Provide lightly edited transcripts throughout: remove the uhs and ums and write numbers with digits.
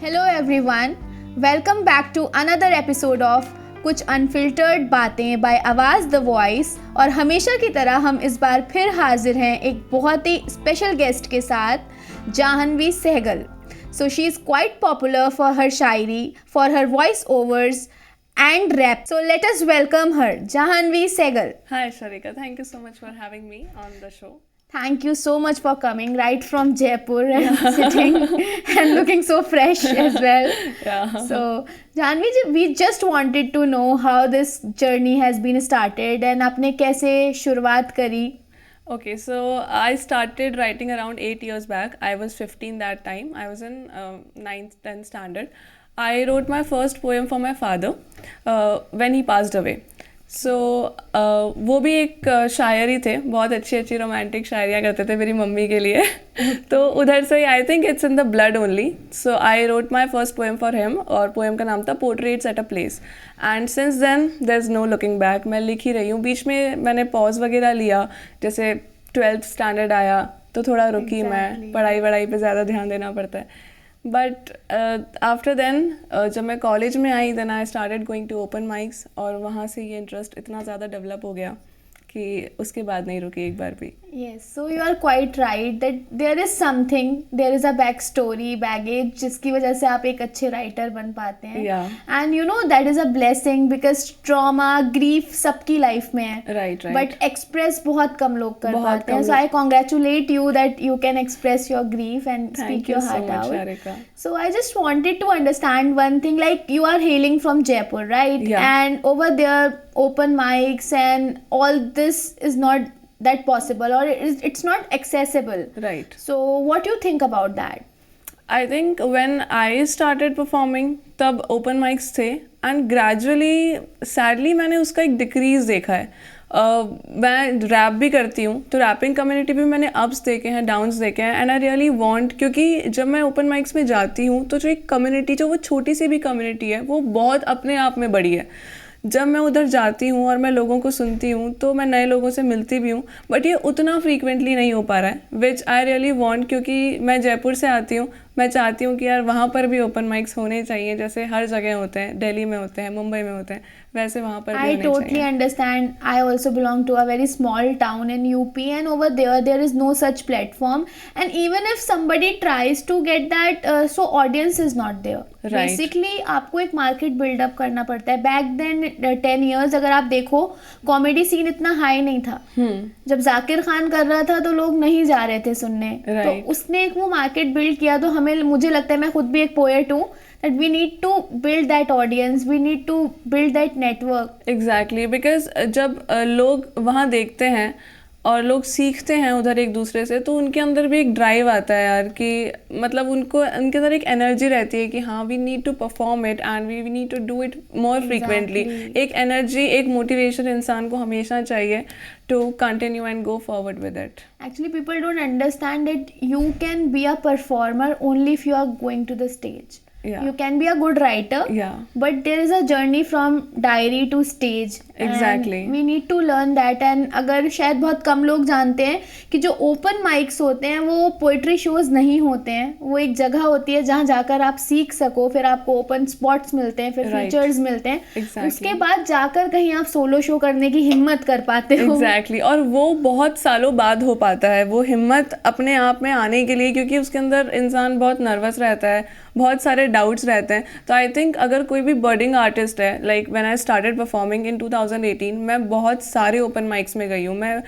Hello everyone, welcome back to another episode of कुछ unfiltered बातें by Aawaz the voice. और हमेशा की तरह हम इस बार फिर हाजिर हैं एक बहुत ही स्पेशल गेस्ट के साथ, Jahnavi Sehgal. So she is quite popular for her shayari, for her voice overs and rap. So let us welcome her, Jahnvi Sehgal. Hi Sharika, thank you so much for having me on the show. Thank you so much for coming right from Jaipur and sitting and looking so fresh as well. Yeah. So Jahnvi ji, we just wanted to know how this journey has been started and आपने कैसे शुरुआत करी? Okay, so I started writing around 8 years back. I was 15 that time. I was in 9th, 10th standard. I wrote my first poem for my father when he passed away. So वो भी एक शायर ही थे, बहुत अच्छी अच्छी romantic शायरियाँ करते थे मेरी मम्मी के लिए तो उधर से I think it's in the blood only. So I wrote my first poem for him और पोएम का नाम था portraits at a place. And since then there is no looking back. मैं लिख ही रही हूँ. बीच में मैंने पॉज वगैरह लिया, जैसे 12th स्टैंडर्ड आया तो थोड़ा रुकी. मैं पढ़ाई पे ज़्यादा ध्यान देना पड़ता है. बट आफ्टर देन जब मैं कॉलेज में आई, then I started going to open mics और वहाँ से ये इंटरेस्ट इतना ज़्यादा डेवलप हो गया कि उसके बाद नहीं रुकी एक बार भी. Yes, so you are quite right that there is something, there is a back story, baggage जिसकी वजह से आप एक अच्छे राइटर बन पाते हैं. Yeah. And you know that is a blessing because trauma, grief सबकी लाइफ में है. Right. But express बहुत कम लोग कर बहुत पाते हैं. कम So I congratulate you that you can express your grief and Thank speak you your so heart much, out. Sharika. So I just wanted to understand one thing, like you are hailing from Jaipur, right? Yeah. And over there open mics and all this is not that possible, or it's not accessible. Right. So what do you think about that? I think when I started performing तब open mics थे and gradually sadly मैंने उसका एक decrease देखा है. मैं rap भी करती हूँ तो रैपिंग कम्युनिटी भी मैंने अप्स देखे हैं, डाउन्स देखे हैं. एंड आई रियली वांट, क्योंकि जब मैं ओपन माइक्स में जाती हूँ तो जो एक कम्युनिटी, जो वो छोटी सी भी कम्युनिटी है, वो बहुत अपने आप में बड़ी है. जब मैं उधर जाती हूँ और मैं लोगों को सुनती हूँ तो मैं नए लोगों से मिलती भी हूँ, बट ये उतना फ्रीक्वेंटली नहीं हो पा रहा है, विच आई रियली वांट. क्योंकि मैं जयपुर से आती हूँ, मैं चाहती हूँ कि यार वहाँ पर भी ओपन माइक्स होने चाहिए, जैसे हर जगह होते हैं, दिल्ली में होते हैं, मुंबई में होते हैं, वैसे वहाँ पर भी होने चाहिए. I totally understand. I also belong to a very small town in UP and over there is no such platform, and even if somebody tries to get that, so audience is not there. Right. Basically आपको एक market buildup करना पड़ता है. Back then 10 years अगर आप देखो, comedy scene इतना high नहीं था. जब जाकिर खान कर रहा था तो लोग नहीं जा रहे थे सुनने. Right. तो उसने एक वो मार्केट बिल्ड किया. तो हमें, मुझे लगता है, मैं खुद भी एक पोएट हूँ, that we need to build that audience, we need to build that network. Exactly, because जब लोग वहाँ देखते हैं और लोग सीखते हैं उधर एक दूसरे से, तो उनके अंदर भी एक ड्राइव आता है यार, कि मतलब उनके अंदर एक एनर्जी रहती है कि हाँ, we need to perform it and we need to do it more frequently. एक एनर्जी, एक मोटिवेशन इंसान को हमेशा चाहिए to continue and go forward with it. Actually, people don't understand that you can be a performer only if you are going to the stage. Yeah. You can be a good writer, Yeah. but there is a journey from diary to stage. Exactly. And we need to learn that. And अगर शायद बहुत कम लोग जानते हैं कि जो open mics होते हैं वो poetry shows नहीं होते हैं. वो एक जगह होती है जहाँ जाकर आप सीख सको, फिर आपको open spots मिलते हैं, फिर Right. features मिलते हैं. Exactly. उसके बाद जाकर कहीं आप solo show करने की हिम्मत कर पाते हो. Exactly. और वो बहुत सालों बाद हो पाता है, वो हिम्मत अपने आप में आने के लिए, क्योंकि उसके अंदर इंसान बहुत नर्वस रहता है, बहुत सारे डाउट्स रहते हैं. तो आई थिंक अगर कोई भी बर्डिंग आर्टिस्ट है, like when I started performing in 2018, मैं बहुत सारे ओपन माइक्स में गई हूँ. मैं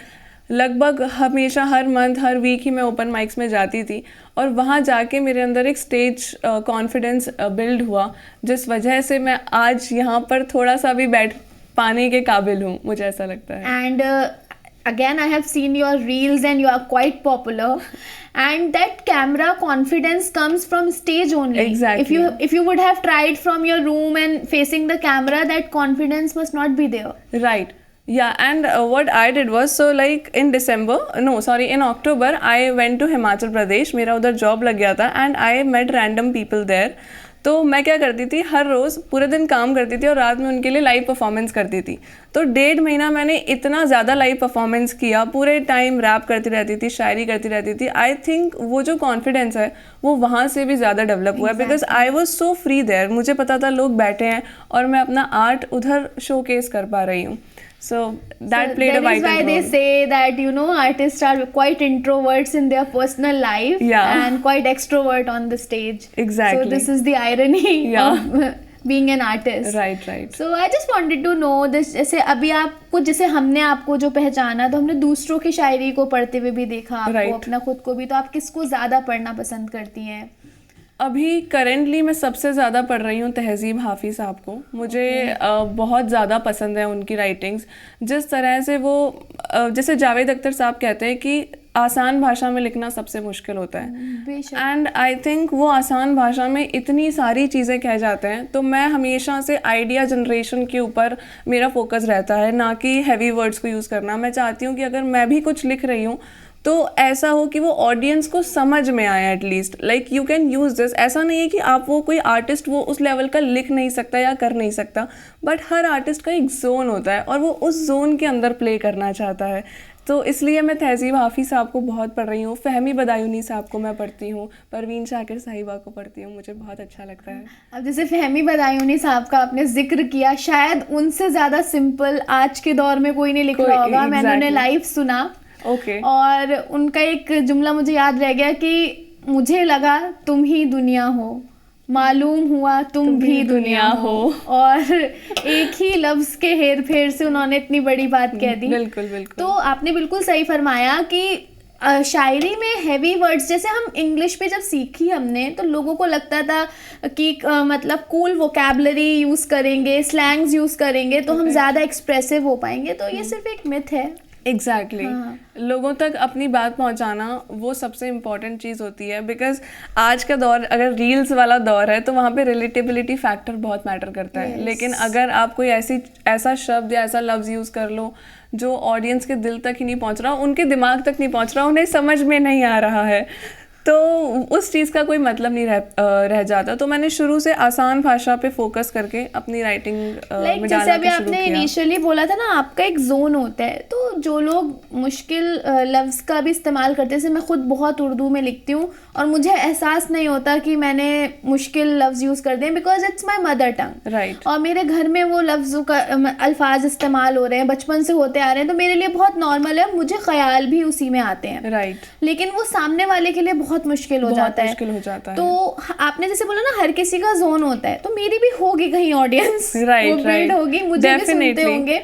लगभग हमेशा हर मंथ, हर वीक ही मैं ओपन माइक्स में जाती थी और वहाँ जाके मेरे अंदर एक स्टेज कॉन्फिडेंस बिल्ड हुआ, जिस वजह से मैं आज यहाँ पर थोड़ा सा भी बैठ पाने के काबिल हूँ, मुझे ऐसा लगता है. And again, I have seen your reels and you are quite popular, and that camera confidence comes from stage only. Exactly. If you would have tried from your room and facing the camera, that confidence must not be there. Right. Yeah, and what I did was, so like in October, I went to Himachal Pradesh. मेरा उधर job लग गया था and I met random people there. तो मैं क्या करती थी, हर रोज़ पूरे दिन काम करती थी और रात में उनके लिए लाइव परफॉर्मेंस करती थी. तो 1.5 महीना मैंने इतना ज़्यादा लाइव परफॉर्मेंस किया, पूरे टाइम रैप करती रहती थी, शायरी करती रहती थी. आई थिंक वो जो कॉन्फिडेंस है वो वहाँ से भी ज़्यादा डेवलप हुआ है, because I was so free there. मुझे पता था लोग बैठे हैं और मैं अपना आर्ट उधर शोकेस कर पा रही हूँ. So that played a vital role. That is why they say that, you know, artists are quite introverts in their personal life, yeah, and quite extrovert on the stage. Exactly. So this is the irony, yeah, of being an artist. Right, right. So I just wanted to know this. जैसे अभी आपको, जैसे हमने आपको जो पहचाना, तो हमने दूसरों की शायरी को पढ़ते हुए भी देखा आपको, right, अपना खुद को भी. तो आप किसको ज़्यादा पढ़ना पसंद करती हैं? अभी करेंटली मैं सबसे ज़्यादा पढ़ रही हूँ तहज़ीब हाफिज़ साहब को. मुझे बहुत ज़्यादा पसंद है उनकी राइटिंग्स. जिस तरह से वो जैसे जावेद अख्तर साहब कहते हैं कि आसान भाषा में लिखना सबसे मुश्किल होता है, एंड आई थिंक वो आसान भाषा में इतनी सारी चीज़ें कह जाते हैं. तो मैं हमेशा से आइडिया जनरेशन के ऊपर मेरा फोकस रहता है, ना कि हैवी वर्ड्स को यूज़ करना. मैं चाहती हूँ कि अगर मैं भी कुछ लिख रही हूँ तो ऐसा हो कि वो ऑडियंस को समझ में आए at least. Like you can use this. ऐसा नहीं है कि आप वो कोई आर्टिस्ट वो उस लेवल का लिख नहीं सकता या कर नहीं सकता, बट हर आर्टिस्ट का एक जोन होता है और वो उस जोन के अंदर प्ले करना चाहता है. तो इसलिए मैं तहज़ीब हाफिज़ साहब को बहुत पढ़ रही हूँ. फ़हमी बदायूनी साहब को मैं पढ़ती हूँ, परवीन शाकिर साहिबा को पढ़ती हूँ. मुझे बहुत अच्छा लगता है. अब जैसे फ़हमी बदायूनी साहब का आपने जिक्र किया, शायद उनसे ज़्यादा सिंपल आज के दौर में कोई नहीं लिख रहा होगा. मैंने उन्हें लाइव सुना, और उनका एक जुमला मुझे याद रह गया कि मुझे लगा तुम ही दुनिया हो, मालूम हुआ तुम भी दुनिया हो. और एक ही लफ्ज़ के हेर फेर से उन्होंने इतनी बड़ी बात कह दी. बिल्कुल बिल्कुल. तो आपने बिल्कुल सही फरमाया कि शायरी में हैवी वर्ड्स, जैसे हम इंग्लिश पे जब सीखी हमने तो लोगों को लगता था कि मतलब कूल वोकैबलरी यूज़ करेंगे, स्लैंग्स यूज़ करेंगे तो हम ज़्यादा एक्सप्रेसिव हो पाएंगे. तो ये सिर्फ एक मिथ है. एग्जैक्टली. लोगों तक अपनी बात पहुंचाना वो सबसे इम्पॉर्टेंट चीज़ होती है, बिकॉज आज का दौर अगर रील्स वाला दौर है तो वहाँ पे रिलेटेबिलिटी फैक्टर बहुत मैटर करता है. लेकिन अगर आप कोई ऐसा शब्द या ऐसा लफ्ज़ यूज़ कर लो जो ऑडियंस के दिल तक ही नहीं पहुँच रहा, उनके दिमाग तक नहीं पहुँच रहा, उन्हें समझ में नहीं आ रहा है, तो उस चीज़ का कोई मतलब नहीं रह जाता. तो मैंने शुरू से आसान भाषा पे फोकस करके अपनी राइटिंग में जैसे अभी आपने इनिशियली बोला था ना, आपका एक जोन होता है. तो जो लोग मुश्किल लफ्ज़ का भी इस्तेमाल करते हैं, जैसे मैं खुद बहुत उर्दू में लिखती हूँ और मुझे एहसास नहीं होता कि मैंने मुश्किल लफ्ज़ यूज़ कर दिए, because it's my mother tongue. Right. और मेरे घर में वो लफ्ज़ों का अल्फाज इस्तेमाल हो रहे हैं, बचपन से होते आ रहे हैं, तो मेरे लिए बहुत नॉर्मल है. मुझे ख्याल भी उसी में आते हैं. राइट. लेकिन वो सामने वाले के लिए बहुत मुश्किल हो जाता है. तो आपने जैसे बोला ना, हर किसी का जोन होता है, तो मेरी भी होगी कहीं ऑडियंस, वो बिल्ड होगी, मुझे भी सुनते होंगे.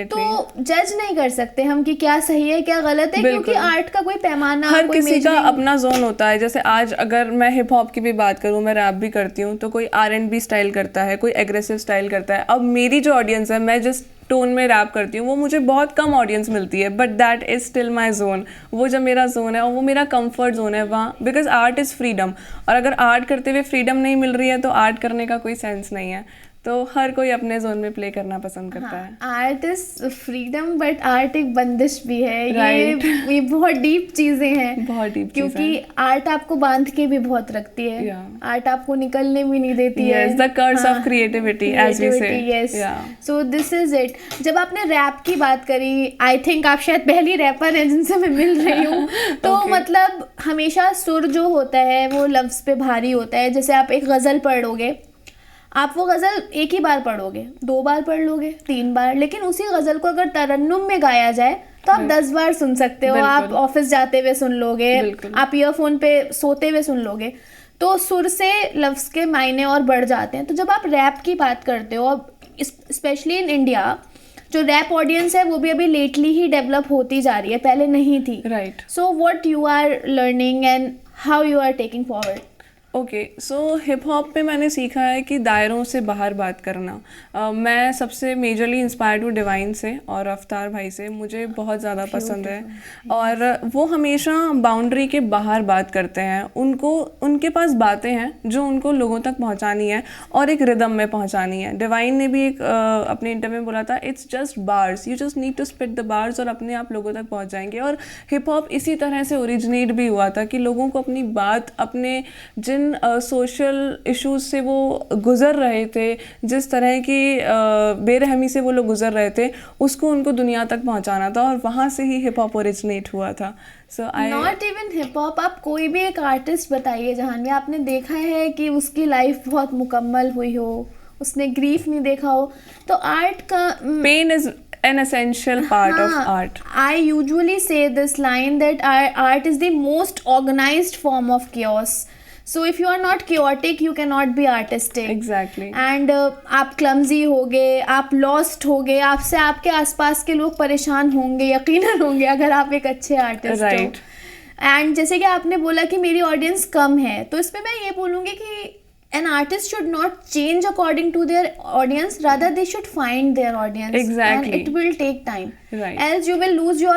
तो जज नहीं कर सकते हम कि क्या सही है क्या गलत है, क्योंकि आर्ट का कोई पैमाना, हर किसी का अपना जोन होता है. जैसे आज अगर मैं हिप हॉप की भी बात करूँ, मैं रैप भी करती हूँ, तो कोई R&B स्टाइल करता है, कोई एग्रेसिव स्टाइल करता है. अब मेरी जो ऑडियंस है, मैं जिस टोन में रैप करती हूँ वो मुझे बहुत कम ऑडियंस मिलती है, but that is still my zone. वो जब मेरा जोन है और वो मेरा कंफर्ट जोन है वहाँ, बिकॉज आर्ट इज़ फ्रीडम. और अगर आर्ट करते हुए फ्रीडम नहीं मिल रही है तो आर्ट करने का कोई सेंस नहीं है. तो हर कोई अपने जोन में प्ले करना पसंद करता है. Art is freedom, but art एक बंदिश भी है. ये बहुत डीप चीज़ें हैं, बहुत डीप, क्योंकि आर्ट आपको बांध के भी बहुत रखती है. आर्ट आपको निकलने भी नहीं देती है. The curse of creativity, as we say. Yes. So this is it. जब आपने रैप की बात करी, आई थिंक आप शायद पहली रैपर हैं जिनसे मैं मिल रही हूँ. तो मतलब हमेशा सुर जो होता है वो लफ्ज़ पे भारी होता है. जैसे आप एक गज़ल पढ़ोगे, आप वो गज़ल एक ही बार पढ़ोगे, 2 बार पढ़ लोगे, 3 बार, लेकिन उसी गज़ल को अगर तरन्नुम में गाया जाए तो आप 10 बार सुन सकते हो. आप ऑफिस जाते हुए सुन लोगे, आप ईयरफोन पे सोते हुए सुन लोगे. तो सुर से लफ्ज़ के मायने और बढ़ जाते हैं. तो जब आप रैप की बात करते हो, स्पेशली इन इंडिया, जो रैप ऑडियंस है वो भी अभी लेटली ही डेवलप होती जा रही है, पहले नहीं थी. Right. So what you are learning and how you are taking forward? Okay. So hip hop पे मैंने सीखा है कि दायरों से बाहर बात करना. मैं सबसे मेजरली इंस्पायर्ड हूँ डिवाइन से और अफ्तार भाई से. मुझे बहुत ज़्यादा पसंद है, और वो हमेशा बाउंड्री के बाहर बात करते हैं. उनके पास बातें हैं जो उनको लोगों तक पहुँचानी है और एक रिदम में पहुँचानी है. डिवाइन ने भी एक अपने इंटरव्यू में बोला था, it's just bars, you just need to spit the bars, और अपने आप लोगों तक पहुँच जाएंगे. और हिप हॉप इसी तरह से ओरिजिनेट भी हुआ था कि लोगों को अपनी बात, अपने जिन जिन सोशल इश्यूज से वो गुज़र रहे थे, जिस तरह की बेरहमी से वो लोग गुज़र रहे थे, उसको उनको दुनिया तक पहुंचाना था, और वहाँ से ही हिप हॉप ओरिजिनेट हुआ था. सो आई नॉट इवन हिप हॉप, आप कोई भी एक आर्टिस्ट बताइए जहानवी, आपने देखा है कि उसकी लाइफ बहुत मुकम्मल हुई हो, उसने ग्रीफ नहीं देखा हो. तो आर्ट का pain is an essential part of art. I usually say this line that art is the most organized form of chaos. So if you are not chaotic, you cannot be artistic. Exactly. And आप clumsy होगे, आप lost होगे, आपसे आपके आसपास के लोग परेशान होंगे, यकीनन होंगे, अगर आप एक अच्छे आर्टिस्ट हो. Right. एंड जैसे कि आपने बोला कि मेरी ऑडियंस कम है, तो इसमें मैं ये बोलूँगी कि an artist should not change according to their audience, rather they should find their audience. Exactly. And it will take time. Right. Else you will lose your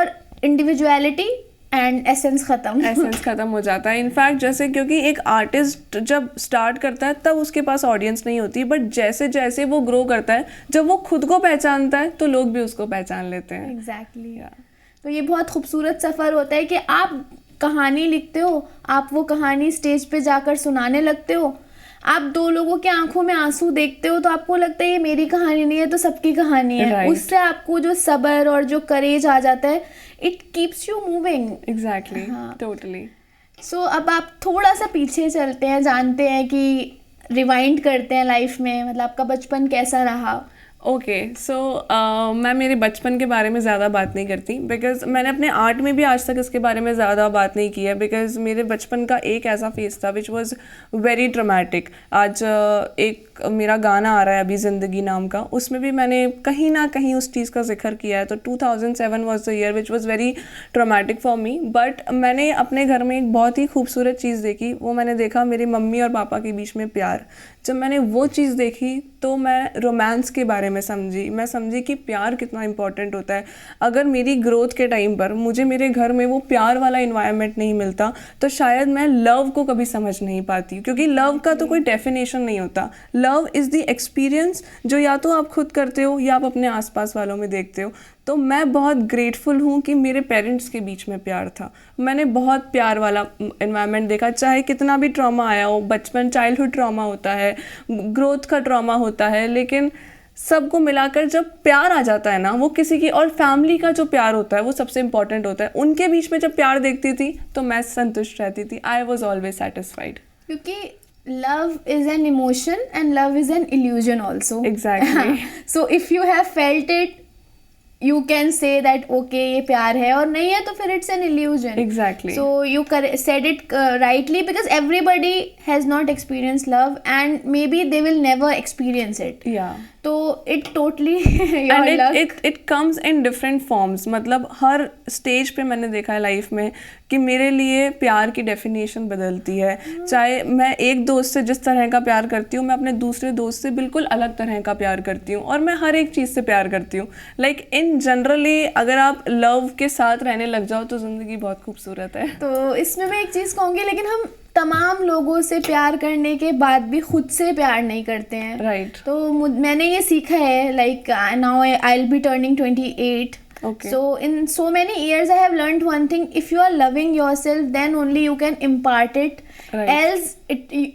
individuality and essence खत्म. Essence खत्म हो जाता है. In fact जैसे क्योंकि एक artist जब start करता है तब उसके पास ऑडियंस नहीं होती, बट जैसे जैसे वो ग्रो करता है, जब वो खुद को पहचानता है तो लोग भी उसको पहचान लेते हैं. Exactly. तो ये बहुत खूबसूरत सफ़र होता है कि आप कहानी लिखते हो, आप वो कहानी स्टेज पे जाकर सुनाने लगते हो, आप दो लोगों के आंखों में आंसू देखते हो, तो आपको लगता है ये मेरी कहानी नहीं है तो सबकी कहानी है. Right. उससे आपको जो सब्र और जो करेज आ जाता है, it keeps you moving. Exactly, totally. So अब आप थोड़ा सा पीछे चलते हैं, जानते हैं कि रिवाइंड करते हैं लाइफ में, मतलब आपका बचपन कैसा रहा. ओके, सो मैं मेरे बचपन के बारे में ज़्यादा बात नहीं करती, बिकॉज़ मैंने अपने आर्ट में भी आज तक इसके बारे में ज़्यादा बात नहीं की है, बिकॉज़ मेरे बचपन का एक ऐसा फेज था विच वाज वेरी ड्रामेटिक. आज एक मेरा गाना आ रहा है अभी ज़िंदगी नाम का, उसमें भी मैंने कहीं ना कहीं उस चीज़ का जिक्र किया है. तो 2007 was the year which was very traumatic for me. But मैंने अपने घर में एक बहुत ही खूबसूरत चीज़ देखी. वो मैंने देखा मेरी मम्मी और पापा के बीच में प्यार. जब मैंने वो चीज़ देखी तो मैं रोमांस के बारे में समझी. मैं समझी कि प्यार कितना इंपॉर्टेंट होता है. अगर मेरी ग्रोथ के टाइम पर मुझे मेरे घर में वो प्यार वाला इन्वायरमेंट नहीं मिलता तो शायद मैं लव को कभी समझ नहीं पाती, क्योंकि लव का तो कोई डेफिनेशन नहीं होता. लव इज़ द एक्सपीरियंस जो या तो आप खुद करते हो या आप अपने आसपास वालों में देखते हो. तो मैं बहुत ग्रेटफुल हूँ कि मेरे पेरेंट्स के बीच में प्यार था. मैंने बहुत प्यार वाला एनवायरनमेंट देखा, चाहे कितना भी ट्रॉमा आया हो. बचपन चाइल्डहुड ट्रॉमा होता है, ग्रोथ का ट्रॉमा होता है, लेकिन सबको मिलाकर जब प्यार आ जाता है ना, वो किसी की और फैमिली का जो प्यार होता है वो सबसे इम्पॉर्टेंट होता है. उनके बीच में जब प्यार देखती थी तो मैं संतुष्ट रहती थी. I was always satisfied. क्योंकि love is an emotion and love is an illusion also. Exactly. So if you have felt it, you can say that okay ये प्यार है, और नहीं है तो फिर it's an illusion. Exactly. So you said it rightly, because everybody has not experienced love and maybe they will never experience it. Yeah. तो it totally your and luck. it comes in different forms. मतलब हर stage पे मैंने देखा है life में कि मेरे लिए प्यार की डेफिनेशन बदलती है. चाहे मैं एक दोस्त से जिस तरह का प्यार करती हूँ, मैं अपने दूसरे दोस्त से बिल्कुल अलग तरह का प्यार करती हूँ, और मैं हर एक चीज़ से प्यार करती हूँ. लाइक इन जनरली अगर आप लव के साथ रहने लग जाओ तो ज़िंदगी बहुत खूबसूरत है. तो इसमें मैं एक चीज़ कहूँगी, लेकिन हम तमाम लोगों से प्यार करने के बाद भी खुद से प्यार नहीं करते हैं. राइट. तो मैंने ये सीखा है, like now I will be turning 28. Okay. So in so many years I have learned one thing: if you are loving yourself, then only you can impart it. Right.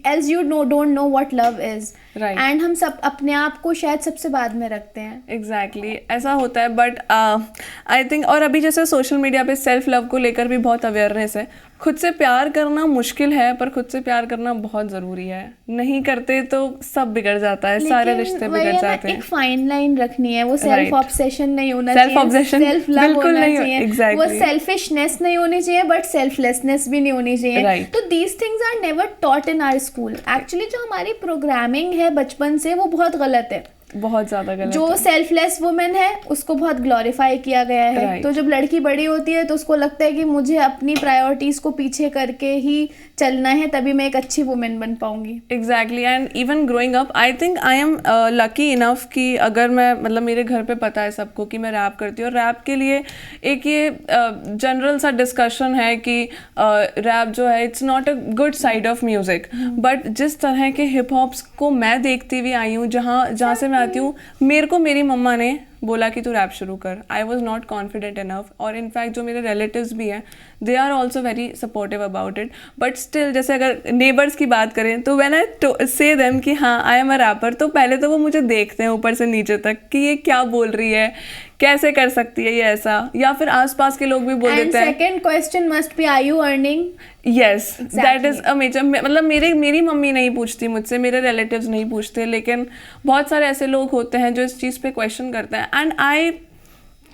Else you don't know what love is. Right. And हम सब अपने आप को शायद सबसे बाद में रखते हैं. Exactly. ऐसा होता है. बट आई थिंक, और अभी जैसे सोशल मीडिया पे सेल्फ लव को लेकर भी बहुत अवेयरनेस है. खुद से प्यार करना मुश्किल है, पर खुद से प्यार करना बहुत ज़रूरी है. नहीं करते तो सब बिगड़ जाता है, सारे रिश्ते बिगड़ जाते हैं. एक फाइन लाइन रखनी है, वो सेल्फ ऑब्सेशन नहीं होना चाहिए, सेल्फ ऑब्सेशन सेल्फ लव होना चाहिए. exactly. वो सेल्फिशनेस नहीं होनी चाहिए, बट सेल्फलेसनेस भी नहीं होनी चाहिए. Right. तो these things are never taught in our school. Actually जो हमारी प्रोग्रामिंग है बचपन से, वो बहुत गलत है. बहुत ज़्यादा गलत. जो सेल्फलेस वुमेन है उसको बहुत ग्लोरीफाई किया गया है. Right. तो जब लड़की बड़ी होती है तो उसको लगता है कि मुझे अपनी प्रायोरिटीज़ को पीछे करके ही चलना है, तभी मैं एक अच्छी वुमेन बन पाऊंगी. Exactly. And even growing up I think I am lucky enough कि अगर मैं, मतलब मेरे घर पे पता है सबको कि मैं रैप करती हूँ. और रैप के लिए एक ये जनरल सा डिस्कशन है कि रैप जो है it's not a good side of music. But जिस तरह के हिप हॉप्स को मैं देखती हुई आई हूँ, जहाँ से मैं आती हूँ, मेरे को मेरी मम्मा ने बोला कि तू रैप शुरू कर. I was not confident enough. और इनफैक्ट जो मेरे रिलेटिव्स भी हैं, they are also very supportive about it. But still, जैसे अगर नेबर्स की बात करें तो व्हेन आई से देम कि हाँ आई एम अ रैपर, तो पहले तो वो मुझे देखते हैं ऊपर से नीचे तक कि ये क्या बोल रही है, कैसे कर सकती है ये ऐसा. या फिर आसपास के लोग भी बोल देते हैं. Second question must be, are you earning? Yes, that is a major. मतलब मेरी मम्मी नहीं पूछती मुझसे, मेरे रिलेटिव्स नहीं पूछते, लेकिन बहुत सारे ऐसे लोग होते हैं जो इस चीज़ पे क्वेश्चन करते हैं. And I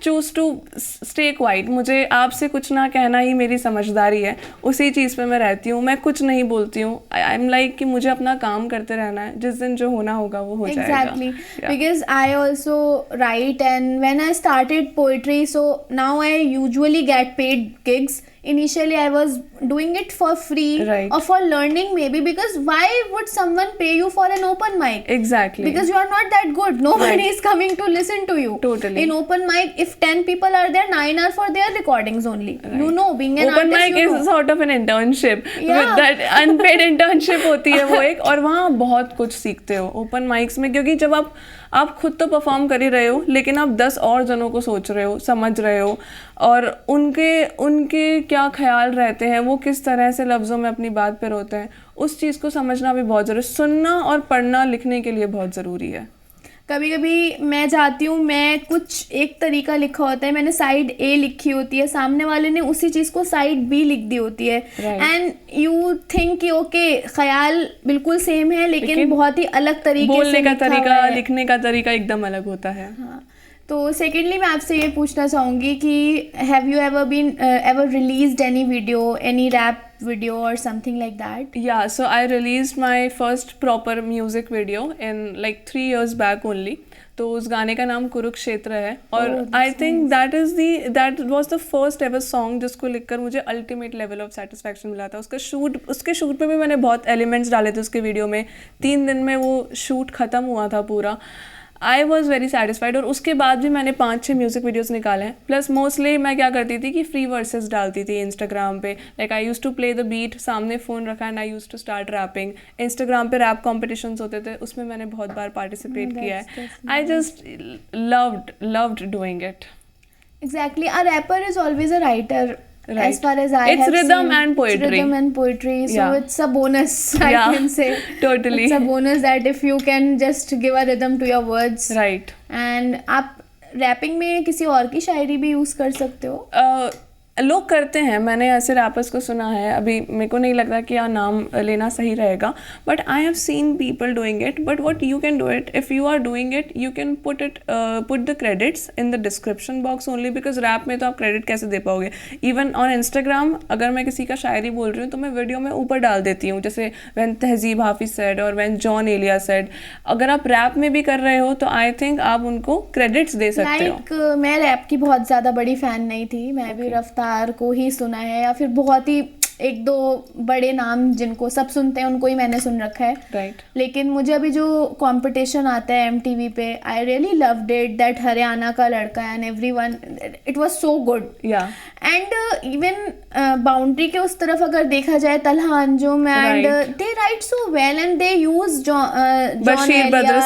choose to stay quiet. मुझे आपसे कुछ ना कहना ही मेरी समझदारी है, उसी चीज़ पे मैं रहती हूँ. मैं कुछ नहीं बोलती हूँ. आई एम लाइक कि मुझे अपना काम करते रहना है, जिस दिन जो होना होगा वो हो जाएगा. Exactly, because I also write, and when I started poetry, so now I usually get paid gigs. Initially I was doing it for free, right, or for learning maybe, because why would someone pay you for an open mic? Exactly, because you are not that good. Nobody right, is coming to listen to you. Totally. In open mic, if 10 people are there, 9 are for their recordings only, right. You know, being an open artist, mic is sort of an internship. Yeah. With that unpaid internship होती है वो एक, और वहाँ बहुत कुछ सीखते हो ओपन माइक्स में. क्योंकि जब आप खुद तो परफॉर्म कर ही रहे हो, लेकिन आप 10 और जनों को सोच रहे हो, समझ रहे हो, और उनके क्या ख्याल रहते हैं, वो किस तरह से लफ्ज़ों में अपनी बात पर होते हैं, उस चीज़ को समझना भी बहुत ज़रूरी. सुनना और पढ़ना लिखने के लिए बहुत ज़रूरी है. कभी कभी मैं जाती हूँ, मैं कुछ एक तरीका लिखा होता है, मैंने साइड ए लिखी होती है, सामने वाले ने उसी चीज़ को साइड बी लिख दी होती है, एंड यू थिंक कि ओके ख्याल बिल्कुल सेम है, लेकिन बहुत ही अलग तरीके बोलने से का तरीका, लिखने का तरीका एकदम अलग होता है. हाँ. तो सेकेंडली मैं आपसे ये पूछना चाहूँगी कि have you ever released any video, any rap video or something like that? Yeah, so I released my first proper music video in like 3 years back only. तो उस गाने का नाम कुरुक्षेत्र है, और आई think that was the first ever song जिसको लिखकर मुझे अल्टीमेट लेवल ऑफ सेटिस्फैक्शन मिला था. उसके शूट पे भी मैंने बहुत एलिमेंट्स डाले थे उसके वीडियो में. 3 दिन में वो शूट ख़त्म हुआ था पूरा. I was very satisfied. और उसके बाद भी मैंने 5-6 म्यूज़िक वीडियोज़ निकाले हैं. प्लस मोस्टली मैं क्या करती थी कि फ्री वर्सेस डालती थी इंस्टाग्राम पे. Like I use to play the beat, सामने फ़ोन रखा, and I use to start rapping. Instagram पे रैप कॉम्पिटिशन्स होते थे, उसमें मैंने बहुत बार पार्टिसिपेट किया है. I just loved doing it. Exactly. A rapper is always a writer. Right. As far as I it's have rhythm seen, and poetry. It's rhythm and poetry. So yeah, it's a bonus, I can say. Totally. It's a bonus that if you can just give a rhythm to your words. Right. And आप wrapping में किसी और की शायरी भी use कर सकते हो? लोग करते हैं, मैंने ऐसे रैपर्स को सुना है. अभी मेरे को नहीं लगता कि नाम लेना सही रहेगा, but I have seen people doing it. But what you can do it, if you are doing it, you can put the credits in the description box only, because rap में तो आप क्रेडिट कैसे दे पाओगे. Even on Instagram अगर मैं किसी का शायरी बोल रही हूँ तो मैं वीडियो में ऊपर डाल देती हूँ, जैसे व्हेन तहजीब हाफिज सेड और व्हेन जॉन एलिया सेड. अगर आप रैप में भी कर रहे हो तो आई थिंक आप उनको क्रेडिट्स दे सकते हो. मैं रैप की बहुत ज़्यादा बड़ी फ़ैन नहीं थी, मैं भी रफ्तार को ही सुना है, या फिर बहुत ही 1-2 बड़े नाम जिनको सब सुनते हैं उनको ही मैंने सुन रखा है. Right. लेकिन मुझे अभी जो कंपटीशन आता है MTV पे, I really loved it, that Haryana का लड़का and everyone, it was so good. And even boundary के उस तरफ अगर देखा जाए, Talha Anjum, and they write so well, and they use Bashir Badr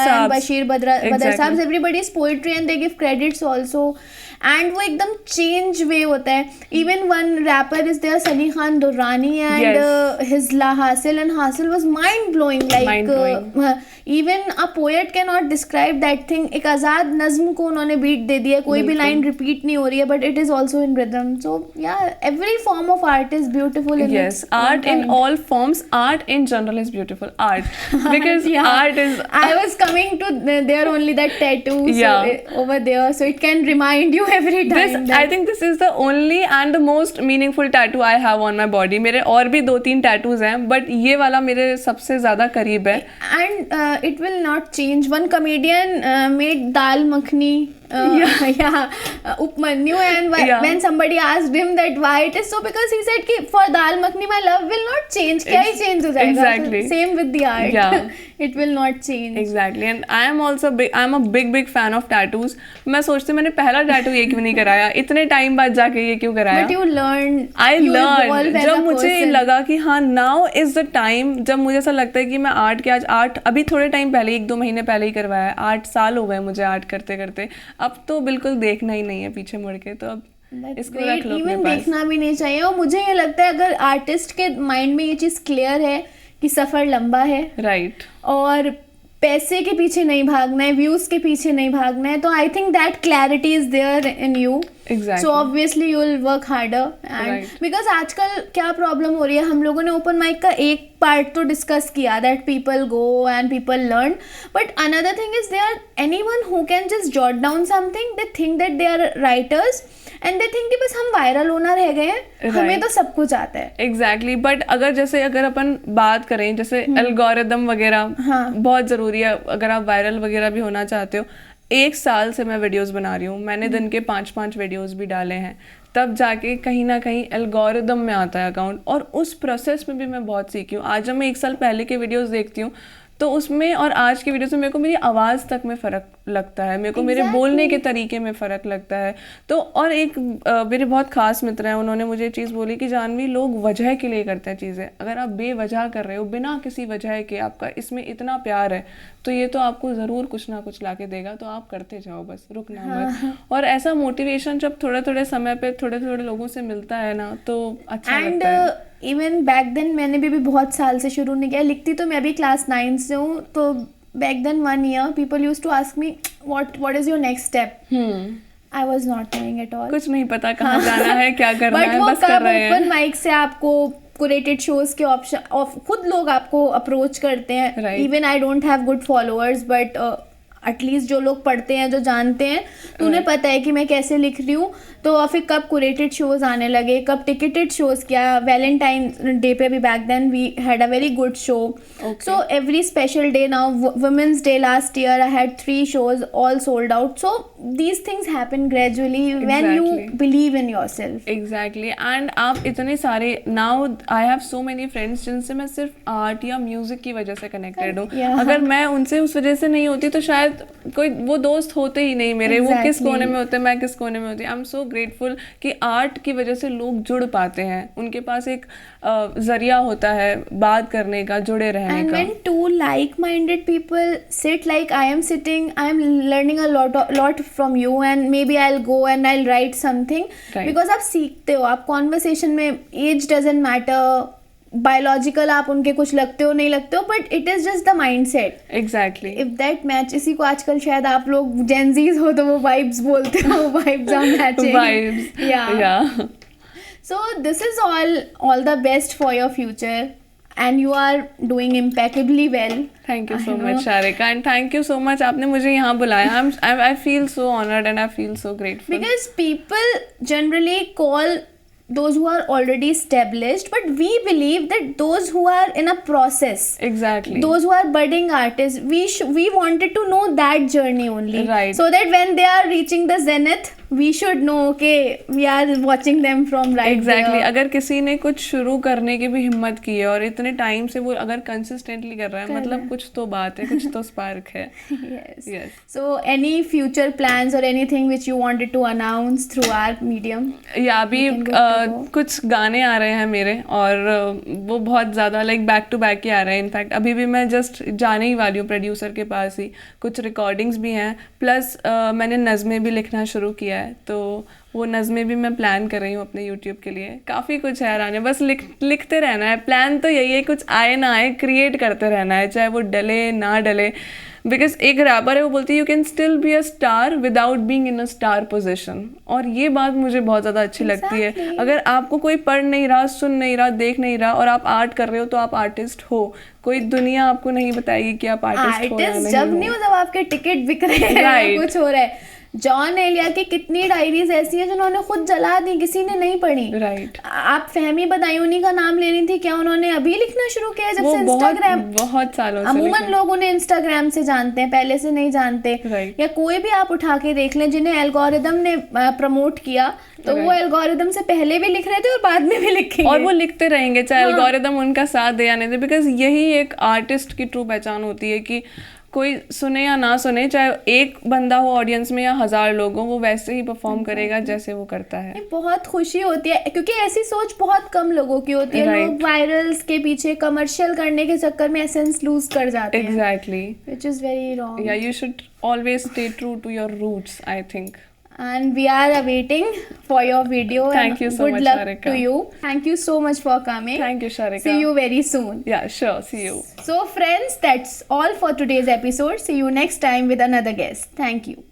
sahab, everybody is poetry and they give credits also. एंड वो एकदम चेंज वे होता है. Even one rapper is there, Sunny Khan Durrani, and हिजला Hasil, and Hasil was mind blowing. Like even a poet can not describe that thing. एक आज़ाद नज्म को उन्होंने बीट दे दिया, कोई भी लाइन रिपीट नहीं हो रही है, but it is also in rhythm. So yeah every form of art is beautiful. Yes, art in all forms, art in general is beautiful. Art, because art is. I was coming to there only, that tattoo over there, so it can remind you every time. I think this is the only and the most meaningful tattoo I have on my body. मेरे और भी 2-3 tattoos हैं, but ये वाला मेरे सबसे ज़्यादा करीब है. And it will not change. One comedian made dal makhni Upmanyu, and when somebody asked him that why it is so because he said कि for dal makhani my love will not change. क्या ही change हो जाएगा? Exactly. Same with the art. Yeah. It will not change. Exactly. And I am also I'm a big fan of tattoos. मैं सोचती मैंने पहला tattoo ये क्यों नहीं कराया, इतने टाइम बाद जाके ये क्यों कराया. But you learn. I you learned. evolve as जब a मुझे person. लगा कि हाँ now is the time, जब मुझे ऐसा लगता है कि मैं आर्ट अभी थोड़े टाइम पहले 1-2 महीने पहले ही करवाया है. 8 साल हो गए मुझे आर्ट करते करते. अब तो बिल्कुल देखना ही नहीं है पीछे मुड़ के. तो अब इसको रख लो अपने पास. देखना भी नहीं चाहिए. और मुझे ये लगता है अगर आर्टिस्ट के माइंड में ये चीज़ क्लियर है कि सफ़र लंबा है, राइट, और पैसे के पीछे नहीं भागना है, व्यूज़ के पीछे नहीं भागना है, तो I think that clarity is there in you. So obviously you will work harder. And because आजकल क्या प्रॉब्लम हो रही है, हम लोगों ने ओपन माइक का एक पार्ट तो डिस्कस किया that people go and people learn, but another thing is there anyone who can just jot down something, they think that they are writers and they think कि बस हम viral होना रह गए हैं, हमें तो सब कुछ आता है. एग्जैक्टली. बट अगर अपन बात करें जैसे एल्गोरिदम वगैरह, बहुत ज़रूरी है अगर आप वायरल वगैरह भी होना चाहते हो. 1 साल से मैं वीडियोस बना रही हूँ, मैंने दिन के 5-5 वीडियोस भी डाले हैं, तब जाके कहीं ना कहीं एल्गोरिदम में आता है अकाउंट. और उस प्रोसेस में भी मैं बहुत सीखी हूँ. आज जब मैं 1 साल पहले के वीडियोस देखती हूँ तो उसमें और आज की वीडियोस में मेरे को मेरी आवाज़ तक में फ़र्क लगता है, मेरे को मेरे बोलने के तरीके में फ़र्क लगता है. तो और एक मेरे बहुत ख़ास मित्र हैं, उन्होंने मुझे चीज़ बोली कि जानवी, लोग वजह के लिए करते हैं चीज़ें. अगर आप बेवजह कर रहे हो, बिना किसी वजह के, आपका इसमें इतना प्यार है, तो ये तो आपको ज़रूर कुछ ना कुछ ला के देगा. तो आप करते जाओ, बस रुकना मत. और ऐसा मोटिवेशन जब थोड़े समय पे थोड़े लोगों से मिलता है ना, तो अच्छा लगता है. इवन बैक देन मैंने भी बहुत साल से शुरू नहीं किया. लिखती तो मैं अभी क्लास 9 से हूँ. तो back then 1 year people used to ask me what is your next step. I was not knowing at all. कुछ नहीं पता कहाँ जाना है, क्या करना है, बस कर रहे हैं. ओपन माइक से आपको कुरेटेड शोज के ऑप्शन, खुद लोग आपको अप्रोच करते हैं. Even I don't have good followers, but at least जो लोग पढ़ते हैं, जो जानते हैं, तो उन्हें पता है कि मैं कैसे लिख रही हूँ. तो फिर कब कुरेटेड शोज आने लगे, कब टिकटेड शोज किया. वैलेंटाइन डे पे भी back then we had a very good show. So every special day now, women's day last year I had 3 shows all sold out. So these things happen gradually when you believe in yourself. Exactly. And आप इतने सारे, now I have so many friends जिनसे मैं सिर्फ art या music की वजह से कनेक्टेड हूँ. अगर मैं उनसे उस वजह से नहीं होती तो शायद कोई वो दोस्त होते ही नहीं मेरे. वो किस कोने में होते, मैं किस कोने में होती. आई एम सो ग्रेटफुल कि आर्ट की वजह से लोग जुड़ पाते हैं, उनके पास एक जरिया होता है बात करने का, जुड़े रहने का. And when two like-minded people sit like I am sitting, I am learning a lot from you, and maybe I'll go and I'll write something. Right. Because आप सीखते हो, आप conversation में age doesn't matter, बायोलॉजिकल आप उनके कुछ लगते हो नहीं लगते हो, but it is just the mindset. Exactly. If that match, इसी को आजकल शायद आप लोग जेनजीज हो तो वो वाइब्स बोलते हो, vibes are matching. Vibes. Yeah. So this is all the best for your future and you are doing impeccably well. Thank you so much, Sharika, and thank you so much आपने मुझे यहाँ बुलाया. I feel so honored and I feel so grateful. Because people generally call those who are already established, but we believe that those who are in a process, exactly, those who are budding artists, we wanted to know that journey only, right, so that when they are reaching the zenith we should know, okay, we are watching them from right exactly there. अगर किसी ने कुछ शुरू करने की भी हिम्मत की है और इतने टाइम से वो अगर कंसिस्टेंटली कर रहा है, मतलब कुछ तो बात है, कुछ तो स्पार्क है. Yes. So any future plans or anything which you wanted to announce through our medium? या अभी कुछ गाने आ रहे हैं मेरे, और वो बहुत ज़्यादा लाइक बैक टू बैक ही आ रहे हैं. इनफैक्ट अभी भी मैं जस्ट जाने ही वाली हूँ प्रोड्यूसर के पास ही. कुछ रिकॉर्डिंग्स भी हैं, प्लस मैंने नज़में भी लिखना शुरू किया है, तो वो नज़में भी मैं प्लान कर रही हूँ अपने यूट्यूब के लिए. काफ़ी कुछ है आने, बस लिखते रहना है. प्लान तो यही है, कुछ आए ना आए क्रिएट करते रहना है, चाहे वो डले ना डले. बिकॉज एक रैपर है, वो बोलती है you can still be a star without being in a star position. और ये बात मुझे बहुत ज़्यादा अच्छी लगती है. अगर आपको कोई पढ़ नहीं रहा, सुन नहीं रहा, देख नहीं रहा, और आप आर्ट कर रहे हो, तो आप आर्टिस्ट हो. कोई दुनिया आपको नहीं बताएगी कि आप आर्टिस्ट हो या नहीं. जब नहीं हो, जब आपके टिकट बिक रहे हैं, कुछ हो रहा है. जॉन एलिया की कितनी डायरीज ऐसी हैं जिन्होंने खुद जला दी, किसी ने नहीं पढ़ी। राइट। आप फहमी बदायूनी का नाम ले रही थी, क्या उन्होंने अभी लिखना शुरू किया है जब से इंस्टाग्राम? बहुत सालों से। अमूमन लोग उन्हें इंस्टाग्राम से जानते हैं, पहले से नहीं जानते। Right. या कोई भी आप उठा के देख लें जिन्हें एल्गोरिदम ने प्रमोट किया, तो वो एल्गोरिदम से पहले भी लिख रहे थे और बाद में भी लिखेंगे, और वो लिखते रहेंगे चाहे एल्गोरिदम उनका साथ दे या नहीं दे, बिकॉज यही एक आर्टिस्ट की ट्रू पहचान होती है कि कोई सुने या ना सुने, चाहे एक बंदा हो ऑडियंस में या 1000 लोग हो, वो वैसे ही परफॉर्म करेगा जैसे वो करता है। बहुत खुशी होती है क्योंकि ऐसी सोच बहुत कम लोगों की होती है। लोग वायरल्स के पीछे कमर्शियल करने के चक्कर में एसेंस लूज कर जाते हैं। Exactly, which is very wrong. Yeah you should always stay true to your roots, I think. And we are awaiting for your video. Thank you so much. Good luck Sharika. to you. Thank you so much for coming. Thank you, Sharika. See you very soon. Yeah, sure. See you. So friends, that's all for today's episode. See you next time with another guest. Thank you.